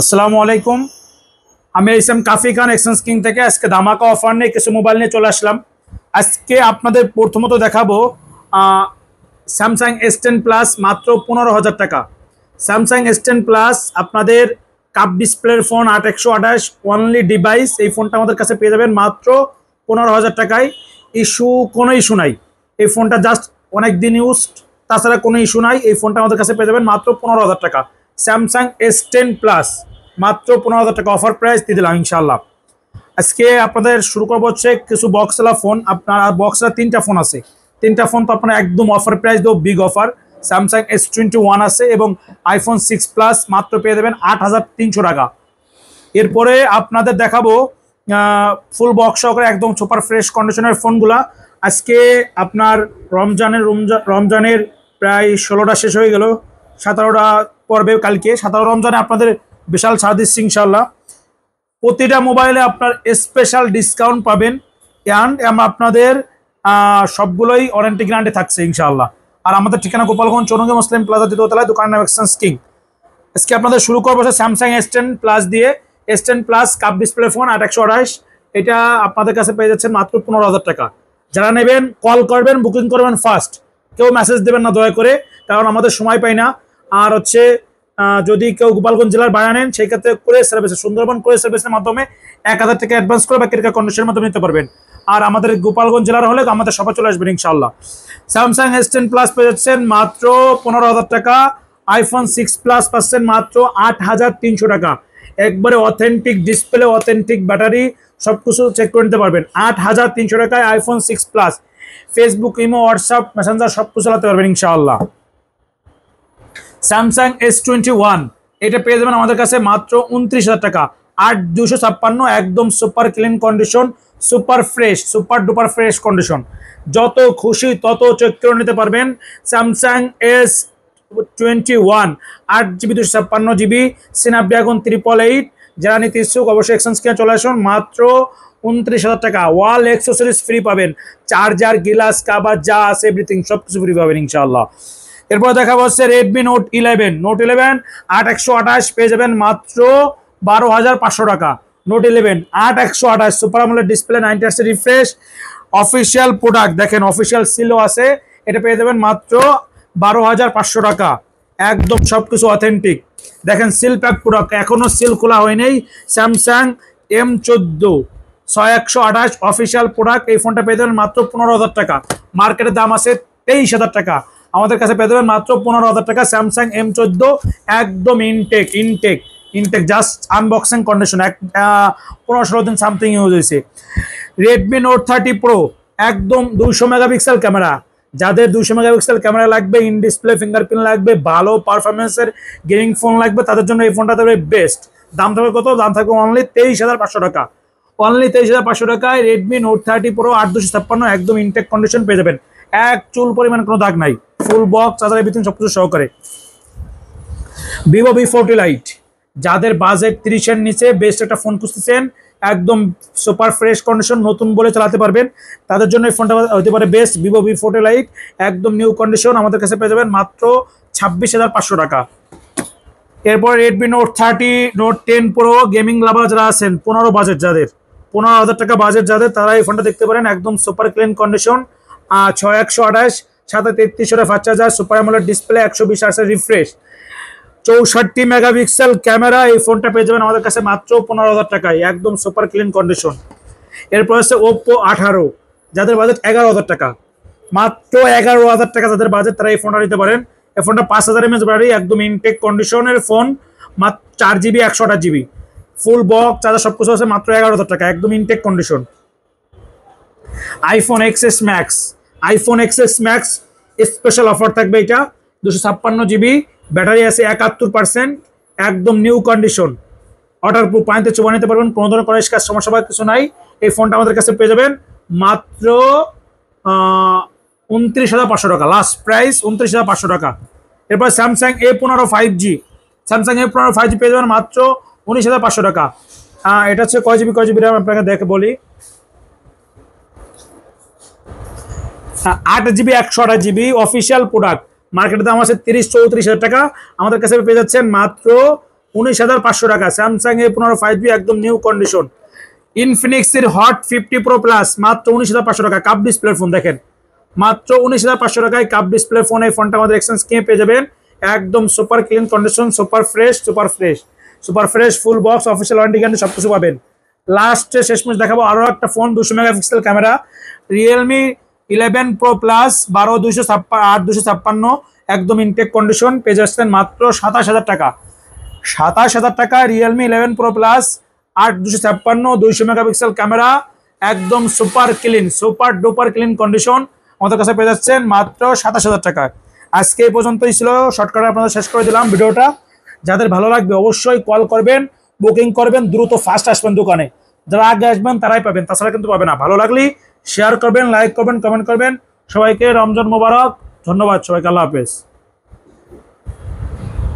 আসসালামু আলাইকুম। আমি এসএম কাফি খান এক্সচেঞ্জ কিং থেকে আজকে ধামাকা অফার নিয়ে কিছু মোবাইল নিয়ে চলে আসলাম। আজকে আপনাদের প্রথমত দেখাবো স্যামসাং S10 প্লাস মাত্র 15,000 টাকা। স্যামসাং S10 প্লাস আপনাদের কাপ ডিসপ্লের ফোন 8128 অনলি ডিভাইস। এই ফোনটা আমাদের কাছে পেয়ে যাবেন মাত্র 15,000 টাকায়। কোনো ইস্যু নাই, এই ফোনটা জাস্ট অনেক দিন ইউজ, তাছাড়া কোনো ইস্যু নাই। এই ফোনটা আমাদের কাছে পেয়ে যাবেন মাত্র 15,000 টাকা। স্যামসাং S10 প্লাস মাত্র 15,000 টাকা অফার প্রাইস দিয়ে দিলাম ইনশাল্লাহ। আজকে আপনাদের শুরু করবো হচ্ছে কিছু বক্সওয়ালা ফোন। আপনার বক্সওয়ালা তিনটা ফোন আছে, তিনটা ফোন তো আপনার একদম অফার প্রাইস দেবো, বিগ অফার। স্যামসাং S21 আছে এবং iPhone 6 প্লাস মাত্র পেয়ে দেবেন 8,300 টাকা। এরপরে আপনাদের দেখাবো ফুল বক্স সহকারে একদম সুপার ফ্রেশ কন্ডিশনের ফোনগুলা। আজকে আপনার রমজানের প্রায় 16টা শেষ হয়ে গেল, 17টা পর্বে কালকে 17 রমজানে আপনাদের বিশাল ছাড় দিচ্ছি ইনশাল্লাহ। প্রতিটা মোবাইলে আপনার স্পেশাল ডিসকাউন্ট পাবেন অ্যান্ড আপনাদের সবগুলোই ওয়ারেন্টি গ্যারান্টি থাকছে ইনশাল্লাহ। আর আমাদের ঠিকানা গোপালগঞ্জ চৌরঙ্গি মুসলিম প্লাজা দ্বিতীয়তলায়, দোকানের নাম এক্সচেঞ্জ কিং। আজকে আপনাদের শুরু করবো স্যামসাং S10 প্লাস দিয়ে। S10 plus cup display phone 8128, এটা আপনাদের কাছে পেয়ে যাচ্ছেন মাত্র 15,000 টাকা। যারা নেবেন কল করবেন, বুকিং করবেন ফার্স্ট, কেউ মেসেজ দেবেন না দয়া করে, কারণ আমাদের সময় পাই না। আর হচ্ছে যদি কেউ গোপালগঞ্জ জেলার বাইরে নেন সেই ক্ষেত্রে করে সার্ভিস, সুন্দরবন করে সার্ভিসের মাধ্যমে 1,000 টাকা অ্যাডভান্স করে বাকি টাকা কন্ডিশনের মাধ্যমে নিতে পারবেন। আর আমাদের গোপালগঞ্জ জেলার হলে আমাদের সবাই চলে আসবেন ইনশাল্লাহ। স্যামসাং S10 প্লাস পেয়ে যাচ্ছেন মাত্র 15,000 টাকা। iPhone 6 প্লাস পাচ্ছেন মাত্র 8,300 টাকা। একবারে অথেন্টিক ডিসপ্লে, অথেন্টিক ব্যাটারি, সবকিছু চেক করে নিতে পারবেন। 8,300 টাকায় iPhone 6 plus. Facebook, imo, WhatsApp, Messenger সবকিছু চালাতে পারবেন ইনশাআল্লাহ। স্যামসাং S21 এটা পেয়ে যাবেন আমাদের কাছে মাত্র 29,000 টাকা। 8,256, একদম super clean condition, super fresh, super duper fresh condition. যত খুশি তত চেক করে নিতে পারবেন। Samsung S21 8GB 256GB Snapdragon 888। যারা নিতে ইচ্ছুক অবশ্যই এক্সচেঞ্জ কিনে চলে আসুন। মাত্র 29,000 টাকা। ওয়াল অ্যাক্সেসরিজ ফ্রি পাবেন, চার্জার, গ্লাস, কাভার যা আছে এভরিথিং সবকিছু ফ্রি পাবেন ইনশাআল্লাহ। এরপর দেখা হচ্ছে Redmi Note 11 8128 পেয়ে যাবেন মাত্র 12,500 টাকা। Note 11 8128 super AMOLED display, 90Hz refresh, official product, দেখেন অফিসিয়াল সিলও আছে। এটা পেয়ে যাবেন মাত্র 12,500 টাকা। একদম সবকিছু অথেন্টিক। দেখেন সিল প্যাক প্রোডাক্ট, এখনো সিল খোলা হয়নি। Samsung M14 6128 official product. এই ফোনটা পেয়ে যাবেন মাত্র 15,000 টাকা। মার্কেটের দাম আছে 23,000 টাকা, আমাদের কাছে পেয়ে যাবেন মাত্র 15,000 টাকা। স্যামসাং M14 একদম ইনটেক জাস্ট আনবক্সিং কন্ডিশন, 15-16 দিন সামথিং ইউজ হয়েছে। Redmi Note 30 Pro একদম 200 মেগাপিক্সেল ক্যামেরা। যাদের 200 মেগাপিক্সেল ক্যামেরা লাগবে, ইন ডিসপ্লে ফিঙ্গারপ্রিন্ট লাগবে, ভালো পারফরমেন্সের গেমিং ফোন লাগবে, তাদের জন্য এই ফোনটা থাকবে বেস্ট। দাম থাকবে কত? দাম থাকবে অনলি 23,500 টাকা। অনলি 23,500 টাকায় Redmi Note 30 Pro 8,256 একদম ইনটেক কন্ডিশন পেয়ে যাবেন। এক চুল পরিমাণ কোনো দাগ নাই, ফুল বক্স, চার্জার, এভরিথিং সবকিছু সহকারে। Vivo V40 Lite, যাদের বাজেট 30-এর নিচে বেস্ট একটা ফোন খুঁজতেছেন, একদম সুপার ফ্রেশ কন্ডিশন, নতুন বলে চালাতে পারবেন, তাদের জন্য এই ফোনটা হতে পারে বেস্ট। Vivo V40 Lite একদম নিউ কন্ডিশন, আমাদের কাছে পেয়ে যাবেন মাত্র 26,500 টাকা। এরপর Redmi Note 30, Note 10 Pro gaming লাভার যারা আছেন, 15,000 টাকা বাজেট যাদের, তারা এই ফোনটা দেখতে পারেন। একদম সুপার ক্লিন কন্ডিশন, 6128 সাথে 3300 fast charger, super AMOLED display, 120Hz refresh, 64 megapixel camera. এই ফোনটা পেয়ে যাবেন আমাদের কাছে মাত্র 15,000 টাকায়, একদম সুপার ক্লিন কন্ডিশন। এরপর হচ্ছে Oppo 18, যাদের বাজেট 11,000 টাকা, মাত্র 11,000 টাকা যাদের বাজেট, তারা এই ফোনটা নিতে পারেন। এই ফোনটা 5000 mAh ব্যাটারি, একদম ইনটেক কন্ডিশনের ফোন, মাত্র 4GB 128GB full box, charger সবকিছু আছে, মাত্র 11,000 টাকা, একদম intact condition. iPhone XS Max special offer থাকবে। এটা 256GB ব্যাটারি আছে, 71%, একদম নিউ কন্ডিশন, ওয়াটারপ্রুফ, পানিতে চুবা নিতে পারবেন, কোনো ধরনের কলেজ কাজ সমস্যা বা কিছু নাই। এই ফোনটা আমাদের কাছে পেয়ে যাবেন মাত্র 29,500 টাকা, লাস্ট প্রাইস 29,500 টাকা। এরপর স্যামসাং A15 5G, পেয়ে যাবেন মাত্র 19,500 টাকা। এটা হচ্ছে কয় জিবি র্যাম আপনাকে দেখে বলি, 8GB 128GB অফিসিয়াল প্রোডাক্ট। মার্কেটের দাম আছে 30-34 হাজার টাকা, আমাদের কাছে পেয়ে যাচ্ছেন মাত্র 19,500 টাকা। স্যামসাং A15 5G একদম নিউ কন্ডিশন। ইনফিনিক্সের হট 50 প্রো প্লাস মাত্র 19,500 টাকা, কাপ ডিসপ্লে ফোন দেখেন, মাত্র 19,500 টাকায় কাপ ডিসপ্লে ফোন। এই ফোনটা আমাদের এক্সচেঞ্জ কিনে পেয়ে যাবেন একদম super clean condition, super fresh, full box, official warranty guarantee সবকিছু পাবেন। লাস্টে শেষমেশ দেখাবো আরো একটা phone, 200 megapixel camera, Realme 11 pro plus 12 256 একদম ইনটেক কন্ডিশন, পেয়ে যাচ্ছেন মাত্র 27,000 টাকা। 27,000 টাকা Realme 11 pro plus 8 256 200 megapixel camera, একদম সুপার ডুপার ক্লিন কন্ডিশন আমাদের কাছে পেয়ে যাচ্ছেন মাত্র 27,000 টাকায়। আজকে এই পর্যন্তই ছিল, শর্টকাটে আপনাদের শেষ করে দিলাম ভিডিওটা। যাদের ভালো লাগবে অবশ্যই কল করবেন, বুকিং করবেন, দ্রুত ফার্স্ট আসবেন দোকানে, যারা আগে আসবেন তারাই পাবেন, তাছাড়া কিন্তু পাবে না। ভালো লাগলে শেয়ার করবেন, লাইক করবেন, কমেন্ট করবেন। সবাইকে রমজান মোবারক, ধন্যবাদ সবাইকে, আল্লাহ হাফেজ।